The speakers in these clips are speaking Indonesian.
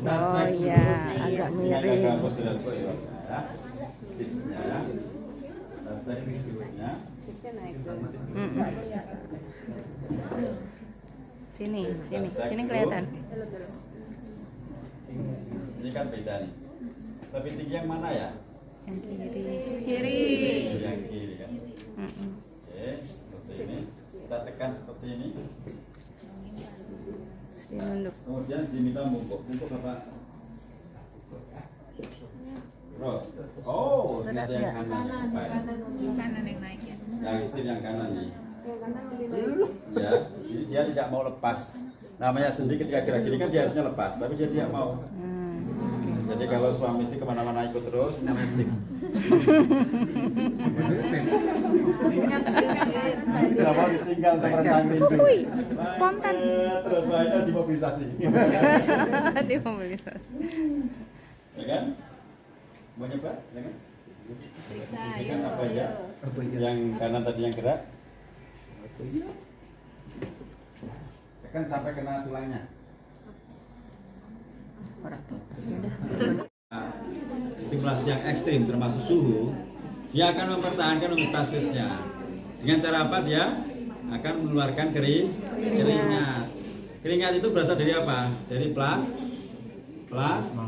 Oh iya, agak miring. Sini kelihatan. Ini kan beda nih. Lebih tinggi yang mana ya? Yang kiri. Yang kiri kan. Oke, seperti ini. Kita tekan seperti ini. Kemudian diminta bungkuk apa? Terus. Oh, ternyata yang kanan. Kanan yang naik ya. Yang setir yang kanan nih. Ya, jadi dia tidak mau lepas. Namanya sendi ketika gerak gini kan dia harusnya lepas, tapi dia tidak mau. Jadi kalau suami istri kemana-mana ikut terus, namanya stick. Tidak mau ditinggal terperang rindu. Spontan. Terus banyak dimobilisasi. Dimobilisasi. Ya kan? Mau nyoba? Ya kan? Bisa. Kan apa ya? Yang kanan tadi yang gerak. Tekan sampai kena tulangnya. Stimulasi yang ekstrim termasuk suhu, dia akan mempertahankan homeostasisnya. Dengan cara apa? Dia akan mengeluarkan keringat. Keringat itu berasal dari apa? Dari plasma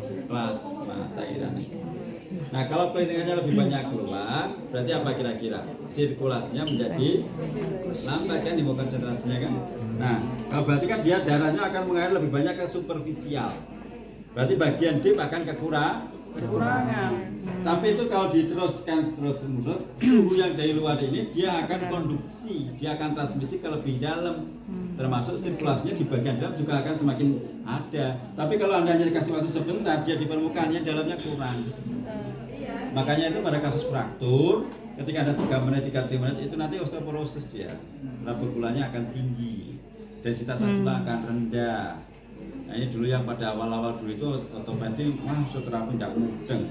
cairan. Nah, kalau keringatnya lebih banyak keluar, berarti apa kira-kira? Sirkulasinya menjadi lambat kan, konsentrasinya kan. Nah, kalau berarti kan dia darahnya akan mengalir lebih banyak ke superficial. Berarti bagian deep akan kekurangan. Tapi itu kalau diteruskan terus-menerus, suhu yang dari luar ini dia akan konduksi, dia akan transmisi ke lebih dalam. Termasuk sirkulasinya di bagian dalam juga akan semakin ada. Tapi kalau Anda hanya dikasih waktu sebentar, dia di permukaannya dalamnya kurang. Makanya itu pada kasus fraktur, ketika ada 3 menit, 3 menit, itu nanti osteoporosis dia. Rabur gulanya akan tinggi, densitas tulang akan rendah. Nah, ini dulu yang pada awal-awal dulu itu otomatis fisioterapi tidak mudeng.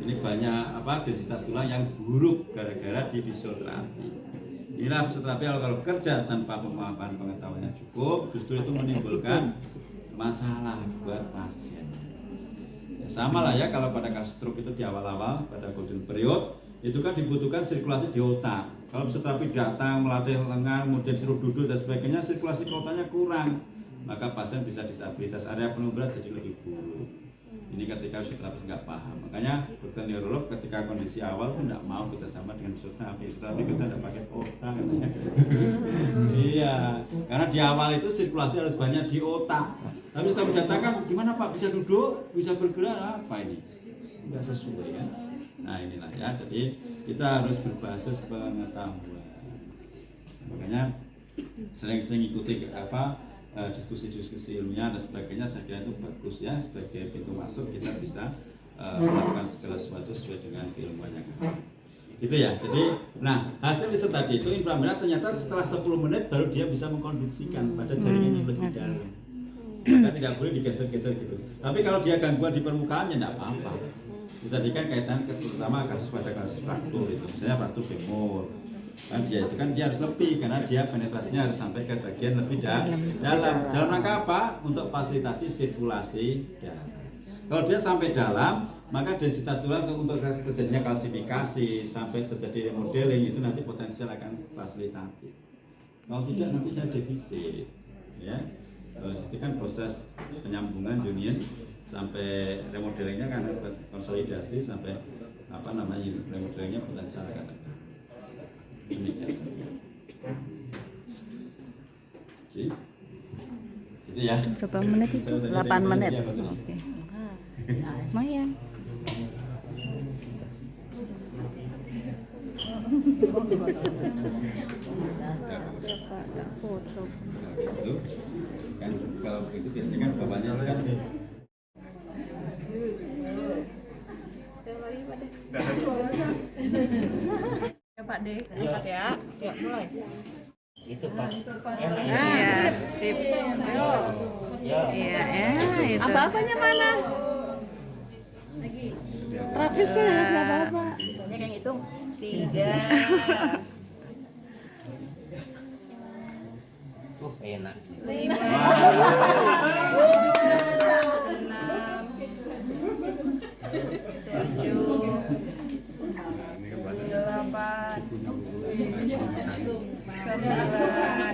Ini banyak densitas tulang yang buruk gara-gara di fisioterapi. Inilah fisioterapi kalau bekerja tanpa pemahaman pengetahuan yang cukup, justru itu menimbulkan masalah buat pasien. Ya, sama lah ya kalau pada kasus stroke itu di awal-awal pada golden period itu kan dibutuhkan sirkulasi di otak. Kalau fisioterapi datang melatih lengan, kemudian suruh duduk dan sebagainya, sirkulasi ke otaknya kurang, maka pasien bisa disabilitas, area penuh berat jadi lebih buruk. Ini ketika fisioterapis nggak paham. Makanya dokter neurolog ketika kondisi awal tuh nggak mau kerjasama dengan fisioterapi. Fisioterapi kita nggak pakai otak katanya. Iya, karena di awal itu sirkulasi harus banyak di otak. Tapi setelah dikatakan gimana Pak, bisa duduk, bisa bergerak, apa ini? Nggak sesuai kan? Nah inilah ya. Jadi kita harus berbasis pengetahuan. Makanya sering-sering ikuti diskusi-diskusi ilmiah dan sebagainya, saya kira itu bagus ya, sebagai pintu masuk kita bisa melakukan segala sesuatu sesuai dengan keilmuan yang ada. Gitu ya. Jadi, nah hasil riset tadi itu inframerah ternyata setelah 10 menit baru dia bisa mengkonduksikan pada jaringan yang lebih dalam. Maka tidak boleh digeser-geser gitu. Tapi kalau dia gangguan di permukaan ya tidak apa-apa. Tadi kan kaitan terutama pada kasus fraktur itu, misalnya fraktur femur. Kan dia itu kan dia harus lebih karena dia penetrasinya harus sampai ke bagian lebih dalam rangka apa? Untuk fasilitasi sirkulasi darah. Kalau dia sampai dalam, maka densitas tulang untuk terjadinya kalsifikasi sampai terjadi remodeling itu nanti potensial akan fasilitatif. Kalau tidak nanti saya defisit, ya. Itu kan proses penyambungan union sampai remodelingnya kan konsolidasi sampai remodelingnya potensial akan ada. Itu ya. Berapa menit itu? 8 menit. Oke. Lumayan. Foto. Itu kan kalau itu biasanya kan bapaknya kan Pak Dek, angkat ya. Ya, mulai. Itu pas. Iya, sip. Iya, itu. Apa-apanya mana? Terapisnya nggak apa-apa. Banyak yang hitung. 3. Enak. 5. 6. 8,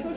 9,